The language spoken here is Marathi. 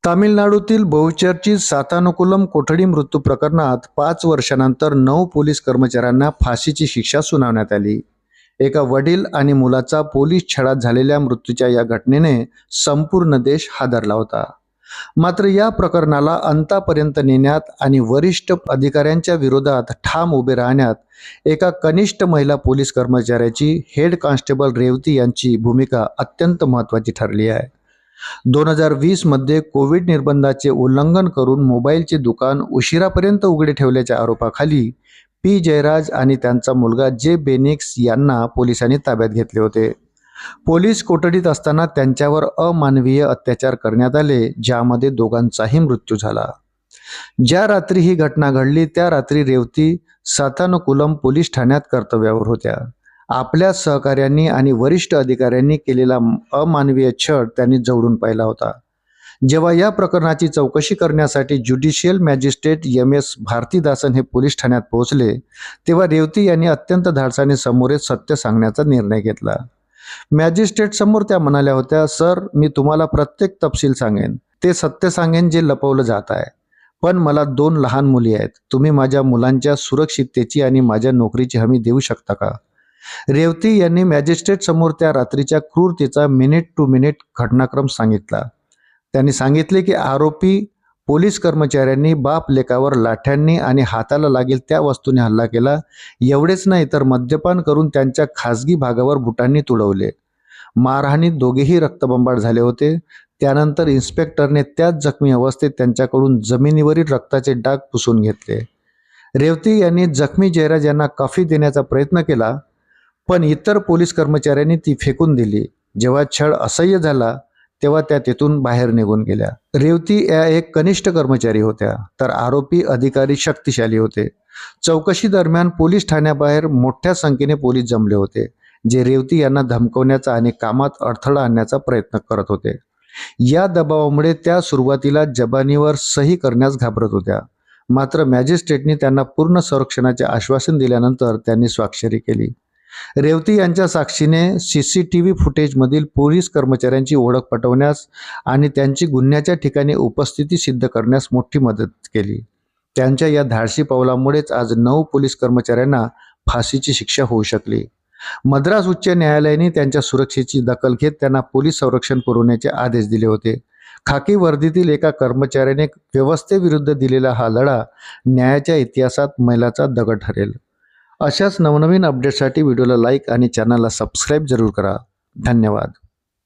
तामिळनाडूतील बहुचर्चित सातानुकुलम कोठडी मृत्यू प्रकरणात 5 वर्षांनंतर 9 पोलीस कर्मचाऱ्यांना फाशीची शिक्षा सुनावण्यात आली. एका वडील आणि मुलाचा पोलीस छळात झालेल्या मृत्यूच्या या घटनेने संपूर्ण देश हादरला होता. मात्र या प्रकरणाला अंतापर्यंत नेण्यात आणि वरिष्ठ अधिकाऱ्यांच्या विरोधात ठाम उभे राहण्यात एका कनिष्ठ महिला पोलीस कर्मचाऱ्याची हेड कॉन्स्टेबल रेवती यांची भूमिका अत्यंत महत्त्वाची ठरली आहे. 2020 मध्ये कोविड निर्बंधाचे उल्लंघन करून मोबाईलचे दुकान उशिरापर्यंत उघडे ठेवल्याच्या आरोपाखाली पी जयराज आणि त्यांचा मुलगा जे बेनिक्स यांना पोलिसांनी ताब्यात घेतले होते. पोलीस कोठडीत असताना त्यांच्यावर अमानवीय अत्याचार करण्यात आले, ज्यामध्ये दोघांचाही मृत्यू झाला. ज्या रात्री ही घटना घडली त्या रात्री रेवती सातानुकुलम पोलीस ठाण्यात कर्तव्यावर होत्या. आपल्या सहकाऱ्यांनी आणि वरिष्ठ अधिकाऱ्यांनी केलेला अमानवीय छळ त्यांनी जवळून पाहिला होता. जेव्हा या प्रकरणाची चौकशी करण्यासाठी ज्युडिशियल मॅजिस्ट्रेट MS भारतीदासन हे पोलीस ठाण्यात पोहोचले, तेव्हा रेवती यांनी अत्यंत धाडसाने समोर सत्य सांगण्याचा निर्णय घेतला. मॅजिस्ट्रेट समोर त्या म्हणाल्या होत्या, सर, मी तुम्हाला प्रत्येक तपशील सांगेन, ते सत्य सांगेन जे लपवलं जात आहे. पण मला 2 लहान मुली आहेत. तुम्ही माझ्या मुलांच्या सुरक्षिततेची आणि माझ्या नोकरीची हमी देऊ शकता का? रेवती यांनी मॅजिस्ट्रेट समोर त्या रात्रीच्या क्रूरतेचा मिनिट टू मिनिट घटनाक्रम सांगितला. त्यांनी सांगितले की आरोपी पोलीस कर्मचाऱ्यांनी बाप लेकावर लाठ्यांनी आणि हाताला लागेल त्या वस्तूने हल्ला केला. एवढेच नाही तर मद्यपान करून त्यांच्या खासगी भागावर बुटांनी तुडवले. मारहाणीत दोघेही रक्तबंबाळ झाले होते. त्यानंतर इन्स्पेक्टरने त्याच जखमी अवस्थेत त्यांच्याकडून जमिनीवरील रक्ताचे डाग पुसून घेतले. रेवती यांनी जखमी जयराज यांना कॉफी देण्याचा प्रयत्न केला, पण इतर पोलीस कर्मचाऱ्यांनी ती फेकून दिली. जेव्हा छळ असह्य झाला तेव्हा त्या तेथून बाहेर निघून गेल्या. रेवती या एक कनिष्ठ कर्मचारी होत्या, तर आरोपी अधिकारी शक्तिशाली होते. चौकशी दरम्यान पोलीस ठाण्याबाहेर मोठ्या संख्येने पोलीस जमले होते, जे रेवती यांना धमकवण्याचा आणि कामात अडथळा आणण्याचा प्रयत्न करत होते. या दबावामुळे त्या सुरुवातीला जबानीवर सही करण्यास घाबरत होत्या. मात्र मॅजिस्ट्रेटनी त्यांना पूर्ण संरक्षणाचे आश्वासन दिल्यानंतर त्यांनी स्वाक्षरी केली. रेवती यांच्या साक्षीने CCTV फुटेजमधील पोलीस कर्मचाऱ्यांची ओळख पटवण्यास आणि त्यांची गुन्ह्याच्या ठिकाणी उपस्थिती सिद्ध करण्यास मोठी मदत केली. त्यांच्या या धाडसी पावलामुळेच आज 9 पोलीस कर्मचाऱ्यांना फाशीची शिक्षा होऊ शकली. मद्रास उच्च न्यायालयाने त्यांच्या सुरक्षेची दखल घेत त्यांना पोलीस संरक्षण पुरवण्याचे आदेश दिले होते. खाकी वर्दीतील एका कर्मचाऱ्याने व्यवस्थेविरुद्ध दिलेला हा लढा न्यायाच्या इतिहासात मैलाचा दगड ठरेल. अशाच नवनवीन अपडेट्ससाठी व्हिडिओला लाईक आणि चॅनलला सबस्क्राईब जरूर करा. धन्यवाद.